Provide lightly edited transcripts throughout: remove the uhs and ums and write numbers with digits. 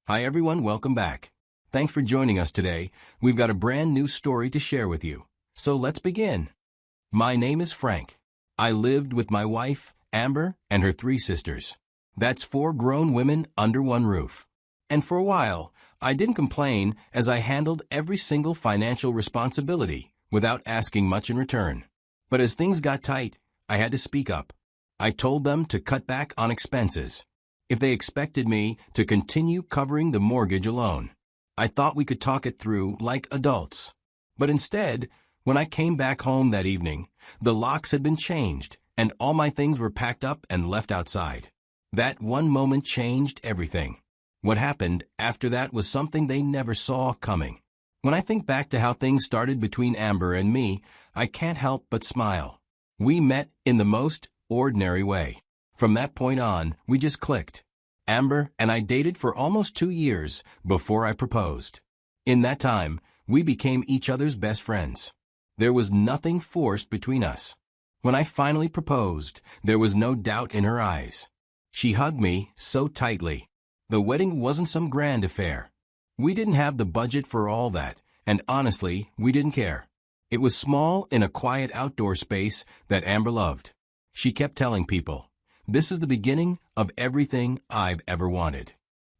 Hi everyone, welcome back. Thanks for joining us today. We've got a brand new story to share with you. So let's begin. My name is Frank. I lived with my wife, Amber, and her 3 sisters. That's 4 grown women under one roof. And for a while, I didn't complain as I handled every single financial responsibility without asking much in return. But as things got tight, I had to speak up. I told them to cut back on expenses if they expected me to continue covering the mortgage alone. I thought we could talk it through like adults. But instead, when I came back home that evening, the locks had been changed and all my things were packed up and left outside. That one moment changed everything. What happened after that was something they never saw coming. When I think back to how things started between Amber and me, I can't help but smile. We met in the most ordinary way. From that point on, we just clicked. Amber and I dated for almost 2 years before I proposed. In that time, we became each other's best friends. There was nothing forced between us. When I finally proposed, there was no doubt in her eyes. She hugged me so tightly. The wedding wasn't some grand affair. We didn't have the budget for all that, and honestly, we didn't care. It was small in a quiet outdoor space that Amber loved. She kept telling people, "This is the beginning of everything I've ever wanted."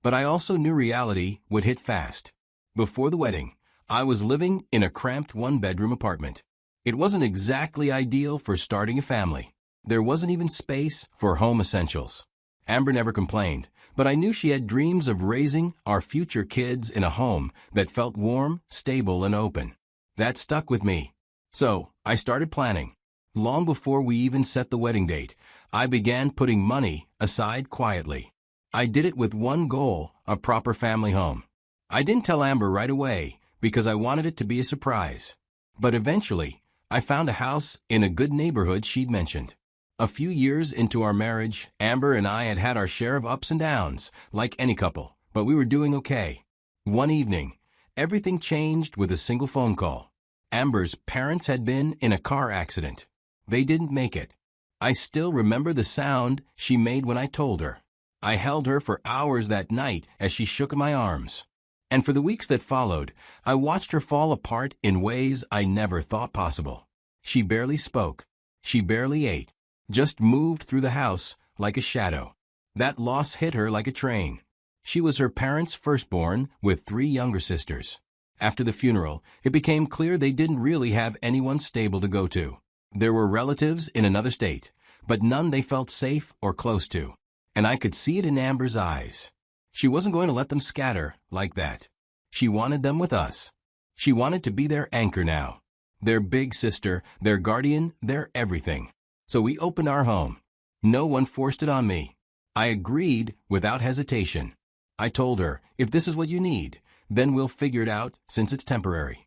But I also knew reality would hit fast. Before the wedding, I was living in a cramped 1-bedroom apartment. It wasn't exactly ideal for starting a family. There wasn't even space for home essentials. Amber never complained, but I knew she had dreams of raising our future kids in a home that felt warm, stable, and open. That stuck with me. So, I started planning. Long before we even set the wedding date, I began putting money aside quietly. I did it with one goal, a proper family home. I didn't tell Amber right away because I wanted it to be a surprise. But eventually, I found a house in a good neighborhood she'd mentioned. A few years into our marriage, Amber and I had had our share of ups and downs, like any couple, but we were doing okay. One evening, everything changed with a single phone call. Amber's parents had been in a car accident. They didn't make it. I still remember the sound she made when I told her. I held her for hours that night as she shook in my arms. And for the weeks that followed, I watched her fall apart in ways I never thought possible. She barely spoke. She barely ate. Just moved through the house like a shadow. That loss hit her like a train. She was her parents' firstborn with 3 younger sisters. After the funeral, it became clear they didn't really have anyone stable to go to. There were relatives in another state, but none they felt safe or close to. And I could see it in Amber's eyes. She wasn't going to let them scatter like that. She wanted them with us. She wanted to be their anchor now. Their big sister, their guardian, their everything. So we opened our home. No one forced it on me. I agreed without hesitation. I told her, if this is what you need, then we'll figure it out since it's temporary.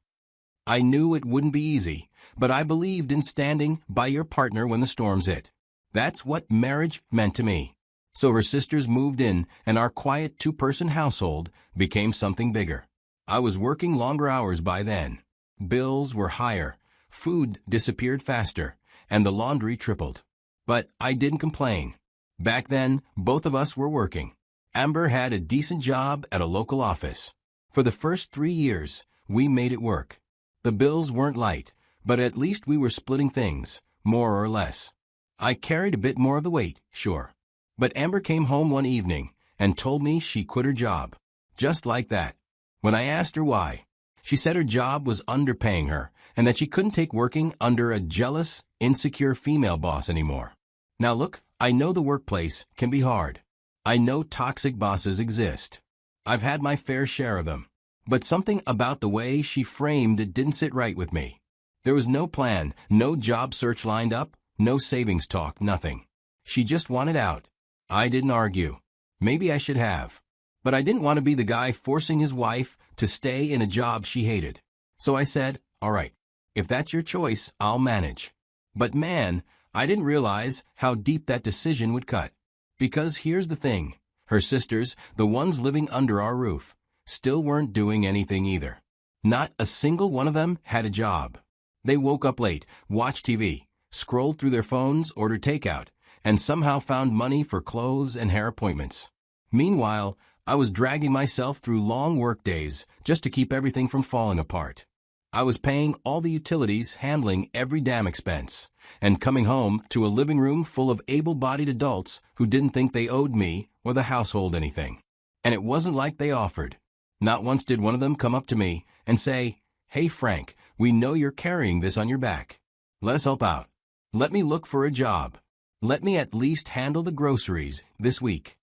I knew it wouldn't be easy, but I believed in standing by your partner when the storms hit. That's what marriage meant to me. So her sisters moved in, and our quiet 2-person household became something bigger. I was working longer hours by then. Bills were higher, food disappeared faster, and the laundry tripled. But I didn't complain. Back then, both of us were working. Amber had a decent job at a local office. For the first 3 years, we made it work. The bills weren't light, but at least we were splitting things, more or less. I carried a bit more of the weight, sure. But Amber came home one evening and told me she quit her job. Just like that. When I asked her why, she said her job was underpaying her and that she couldn't take working under a jealous, insecure female boss anymore. Now look, I know the workplace can be hard. I know toxic bosses exist. I've had my fair share of them. But something about the way she framed it didn't sit right with me. There was no plan, no job search lined up, no savings talk, nothing. She just wanted out. I didn't argue. Maybe I should have. But I didn't want to be the guy forcing his wife to stay in a job she hated. So I said, all right, if that's your choice, I'll manage. But man, I didn't realize how deep that decision would cut. Because here's the thing. Her sisters, the ones living under our roof, still weren't doing anything either. Not a single one of them had a job. They woke up late, watched TV, scrolled through their phones, ordered takeout, and somehow found money for clothes and hair appointments. Meanwhile, I was dragging myself through long work days just to keep everything from falling apart. I was paying all the utilities, handling every damn expense, and coming home to a living room full of able-bodied adults who didn't think they owed me or the household anything. And it wasn't like they offered. Not once did one of them come up to me and say, "Hey Frank, we know you're carrying this on your back. Let us help out. Let me look for a job. Let me at least handle the groceries this week."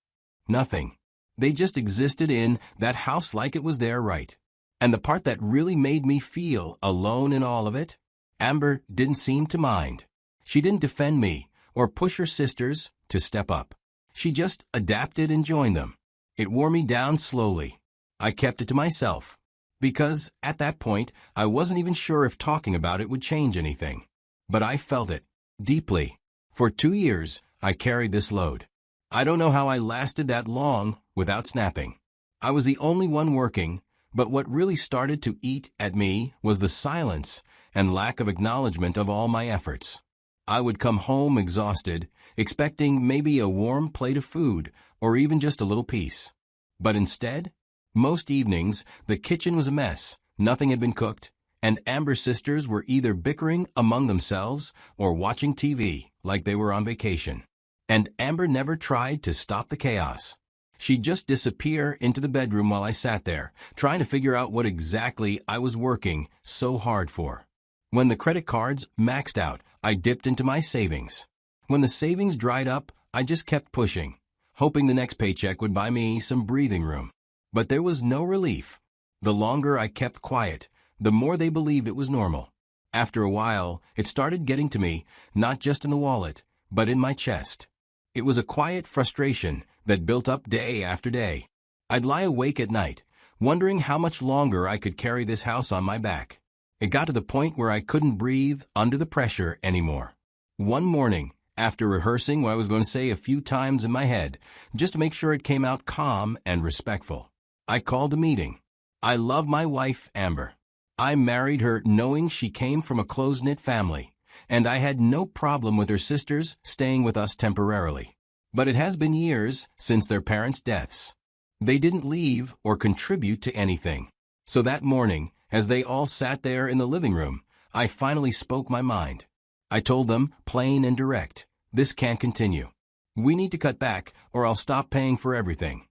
Nothing. They just existed in that house like it was their right. And the part that really made me feel alone in all of it, Amber didn't seem to mind. She didn't defend me or push her sisters to step up. She just adapted and joined them. It wore me down slowly. I kept it to myself, because at that point I wasn't even sure if talking about it would change anything. But I felt it, deeply. For 2 years, I carried this load. I don't know how I lasted that long without snapping. I was the only one working, but what really started to eat at me was the silence and lack of acknowledgement of all my efforts. I would come home exhausted, expecting maybe a warm plate of food or even just a little peace. But instead, most evenings, the kitchen was a mess, nothing had been cooked, and Amber's sisters were either bickering among themselves or watching TV like they were on vacation. And Amber never tried to stop the chaos. She'd just disappear into the bedroom while I sat there, trying to figure out what exactly I was working so hard for. When the credit cards maxed out, I dipped into my savings. When the savings dried up, I just kept pushing, hoping the next paycheck would buy me some breathing room. But there was no relief. The longer I kept quiet, the more they believed it was normal. After a while, it started getting to me, not just in the wallet, but in my chest. It was a quiet frustration that built up day after day. I'd lie awake at night, wondering how much longer I could carry this house on my back. It got to the point where I couldn't breathe under the pressure anymore. One morning, after rehearsing what I was going to say a few times in my head, just to make sure it came out calm and respectful, I called a meeting. I love my wife, Amber. I married her knowing she came from a close-knit family, and I had no problem with her sisters staying with us temporarily. But it has been years since their parents' deaths. They didn't leave or contribute to anything. So that morning, as they all sat there in the living room, I finally spoke my mind. I told them, plain and direct, this can't continue. We need to cut back or I'll stop paying for everything.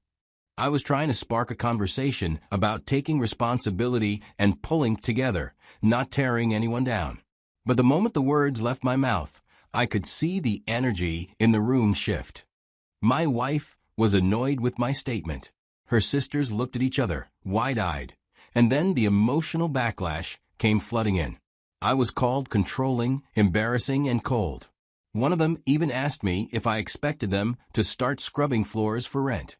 I was trying to spark a conversation about taking responsibility and pulling together, not tearing anyone down. But the moment the words left my mouth, I could see the energy in the room shift. My wife was annoyed with my statement. Her sisters looked at each other, wide-eyed, and then the emotional backlash came flooding in. I was called controlling, embarrassing, and cold. One of them even asked me if I expected them to start scrubbing floors for rent.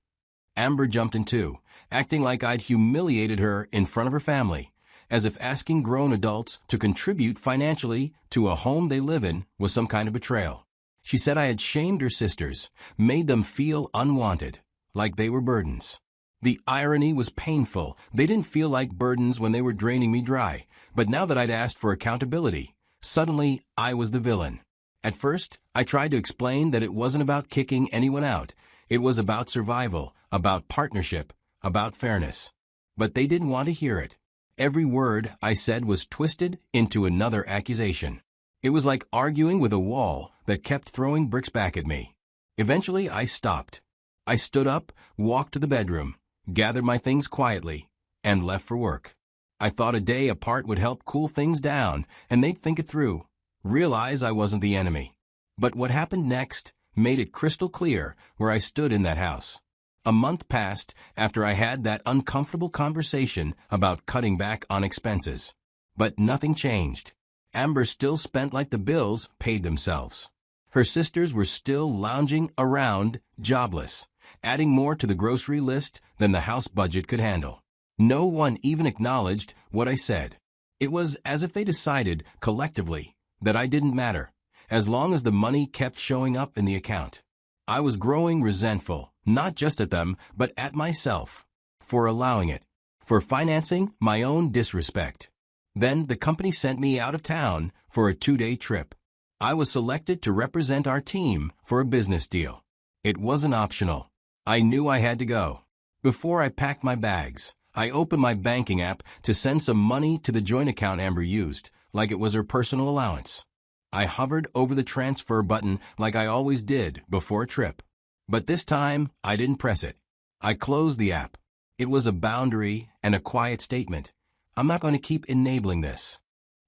Amber jumped in too, acting like I'd humiliated her in front of her family, as if asking grown adults to contribute financially to a home they live in was some kind of betrayal. She said I had shamed her sisters, made them feel unwanted, like they were burdens. The irony was painful. They didn't feel like burdens when they were draining me dry, but now that I'd asked for accountability, suddenly I was the villain. At first, I tried to explain that it wasn't about kicking anyone out. It was about survival, about partnership, about fairness. But they didn't want to hear it. Every word I said was twisted into another accusation. It was like arguing with a wall that kept throwing bricks back at me. Eventually, I stopped. I stood up, walked to the bedroom, gathered my things quietly, and left for work. I thought a day apart would help cool things down, and they'd think it through, realize I wasn't the enemy. But what happened next made it crystal clear where I stood in that house. A month passed after I had that uncomfortable conversation about cutting back on expenses. But nothing changed. Amber still spent like the bills paid themselves. Her sisters were still lounging around, jobless, adding more to the grocery list than the house budget could handle. No one even acknowledged what I said. It was as if they decided, collectively, that I didn't matter, as long as the money kept showing up in the account. I was growing resentful, not just at them, but at myself, for allowing it, for financing my own disrespect. Then the company sent me out of town for a 2-day trip. I was selected to represent our team for a business deal. It wasn't optional. I knew I had to go. Before I packed my bags, I opened my banking app to send some money to the joint account Amber used, like it was her personal allowance. I hovered over the transfer button like I always did before a trip. But this time, I didn't press it. I closed the app. It was a boundary and a quiet statement. I'm not going to keep enabling this.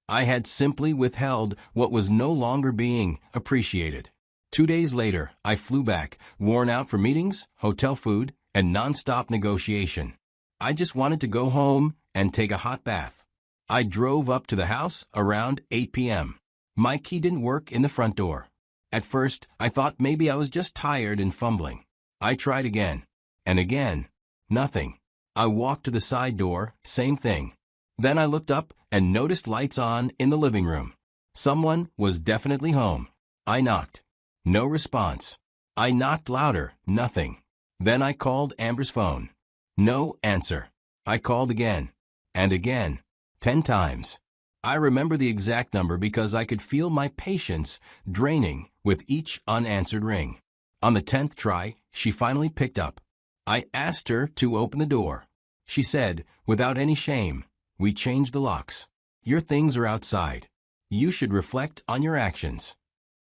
I had simply withheld what was no longer being appreciated. 2 days later, I flew back, worn out from meetings, hotel food, and non-stop negotiation. I just wanted to go home and take a hot bath. I drove up to the house around 8 p.m. My key didn't work in the front door. At first, I thought maybe I was just tired and fumbling. I tried again. And again. Nothing. I walked to the side door, same thing. Then I looked up and noticed lights on in the living room. Someone was definitely home. I knocked. No response. I knocked louder, nothing. Then I called Amber's phone. No answer. I called again. And again. 10 times. I remember the exact number because I could feel my patience draining with each unanswered ring. On the 10th try, she finally picked up. I asked her to open the door. She said, without any shame, "We changed the locks. Your things are outside. You should reflect on your actions."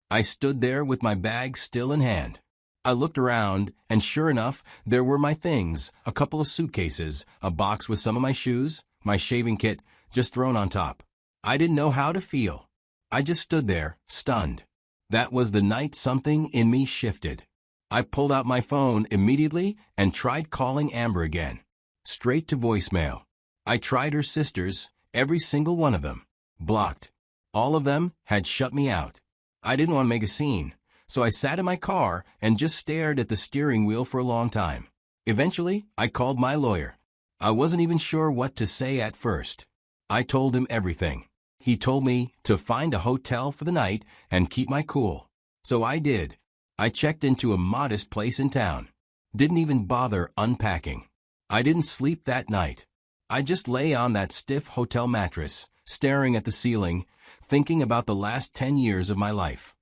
I stood there with my bag still in hand. I looked around, and sure enough, there were my things, a couple of suitcases, a box with some of my shoes, my shaving kit, just thrown on top. I didn't know how to feel. I just stood there, stunned. That was the night something in me shifted. I pulled out my phone immediately and tried calling Amber again. Straight to voicemail. I tried her sisters, every single one of them. Blocked. All of them had shut me out. I didn't want to make a scene, so I sat in my car and just stared at the steering wheel for a long time. Eventually, I called my lawyer. I wasn't even sure what to say at first. I told him everything. He told me to find a hotel for the night and keep my cool. So I did. I checked into a modest place in town. Didn't even bother unpacking. I didn't sleep that night. I just lay on that stiff hotel mattress, staring at the ceiling, thinking about the last 10 years of my life.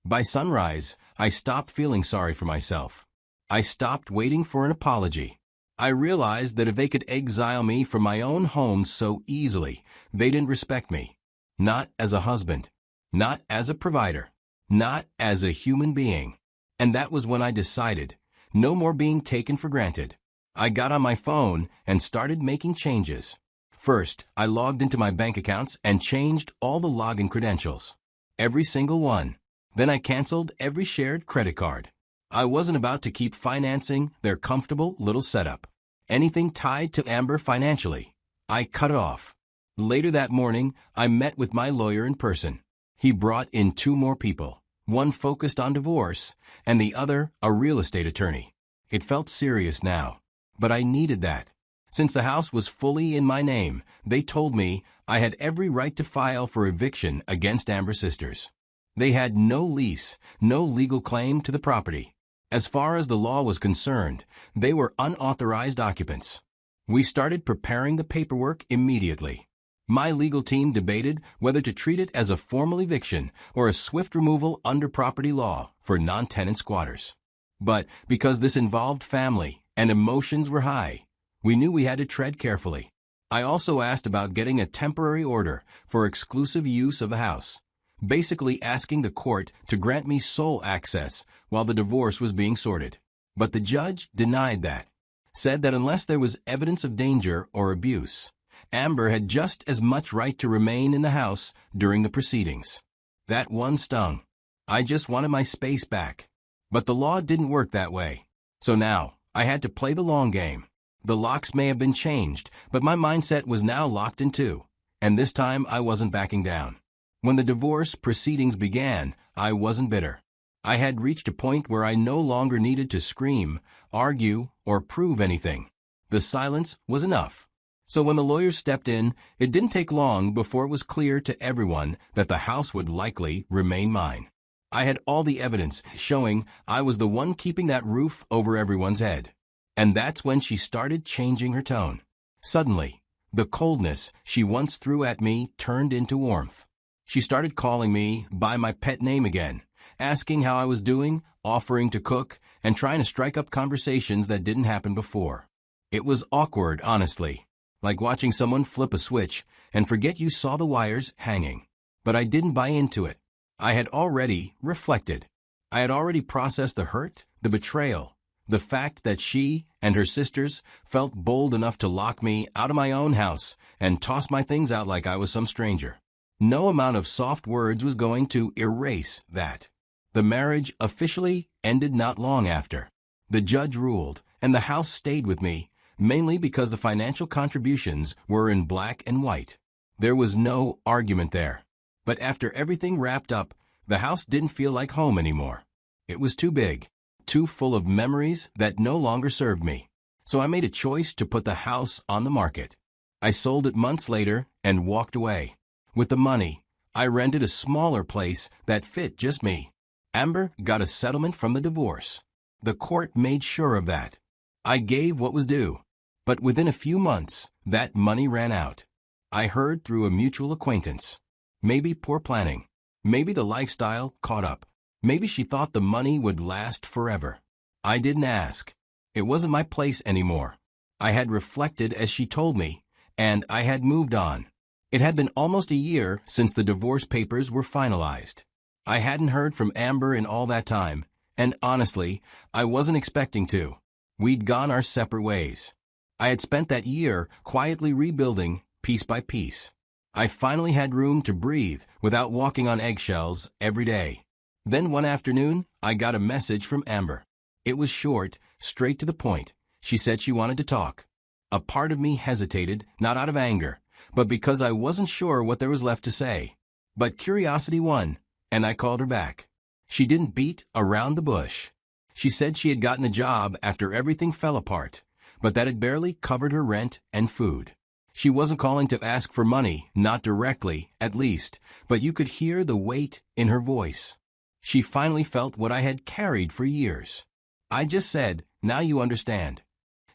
By sunrise, I stopped feeling sorry for myself. I stopped waiting for an apology. I realized that if they could exile me from my own home so easily, they didn't respect me. Not as a husband. Not as a provider. Not as a human being. And that was when I decided, no more being taken for granted. I got on my phone and started making changes. First, I logged into my bank accounts and changed all the login credentials. Every single one. Then I canceled every shared credit card. I wasn't about to keep financing their comfortable little setup. Anything tied to Amber financially, I cut off. Later that morning, I met with my lawyer in person. He brought in 2 more people, one focused on divorce, and the other a real estate attorney. It felt serious now, but I needed that. Since the house was fully in my name, they told me I had every right to file for eviction against Amber's sisters. They had no lease, no legal claim to the property. As far as the law was concerned, they were unauthorized occupants. We started preparing the paperwork immediately. My legal team debated whether to treat it as a formal eviction or a swift removal under property law for non-tenant squatters. But because this involved family and emotions were high, we knew we had to tread carefully. I also asked about getting a temporary order for exclusive use of the house, basically asking the court to grant me sole access while the divorce was being sorted. But the judge denied that, said that unless there was evidence of danger or abuse, Amber had just as much right to remain in the house during the proceedings. That one stung. I just wanted my space back. But the law didn't work that way. So now, I had to play the long game. The locks may have been changed, but my mindset was now locked in too. And this time I wasn't backing down. When the divorce proceedings began, I wasn't bitter. I had reached a point where I no longer needed to scream, argue, or prove anything. The silence was enough. So when the lawyers stepped in, it didn't take long before it was clear to everyone that the house would likely remain mine. I had all the evidence showing I was the one keeping that roof over everyone's head. And that's when she started changing her tone. Suddenly, the coldness she once threw at me turned into warmth. She started calling me by my pet name again, asking how I was doing, offering to cook, and trying to strike up conversations that didn't happen before. It was awkward, honestly, like watching someone flip a switch and forget you saw the wires hanging. But I didn't buy into it. I had already reflected. I had already processed the hurt, the betrayal, the fact that she and her sisters felt bold enough to lock me out of my own house and toss my things out like I was some stranger. No amount of soft words was going to erase that. The marriage officially ended not long after. The judge ruled, and the house stayed with me, mainly because the financial contributions were in black and white. There was no argument there. But after everything wrapped up, the house didn't feel like home anymore. It was too big, too full of memories that no longer served me. So I made a choice to put the house on the market. I sold it months later and walked away. With the money, I rented a smaller place that fit just me. Amber got a settlement from the divorce. The court made sure of that. I gave what was due. But within a few months, that money ran out. I heard through a mutual acquaintance. Maybe poor planning. Maybe the lifestyle caught up. Maybe she thought the money would last forever. I didn't ask. It wasn't my place anymore. I had reflected as she told me, and I had moved on. It had been almost a year since the divorce papers were finalized. I hadn't heard from Amber in all that time, and honestly, I wasn't expecting to. We'd gone our separate ways. I had spent that year quietly rebuilding, piece by piece. I finally had room to breathe without walking on eggshells every day. Then one afternoon, I got a message from Amber. It was short, straight to the point. She said she wanted to talk. A part of me hesitated, not out of anger, but because I wasn't sure what there was left to say. But curiosity won, and I called her back. She didn't beat around the bush. She said she had gotten a job after everything fell apart, but that it barely covered her rent and food. She wasn't calling to ask for money, not directly, at least, but you could hear the weight in her voice. She finally felt what I had carried for years. I just said, now you understand.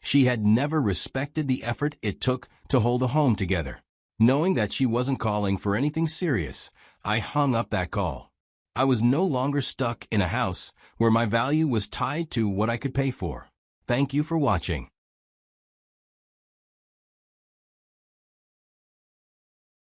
She had never respected the effort it took to hold a home together. Knowing that she wasn't calling for anything serious, I hung up that call. I was no longer stuck in a house where my value was tied to what I could pay for. Thank you for watching.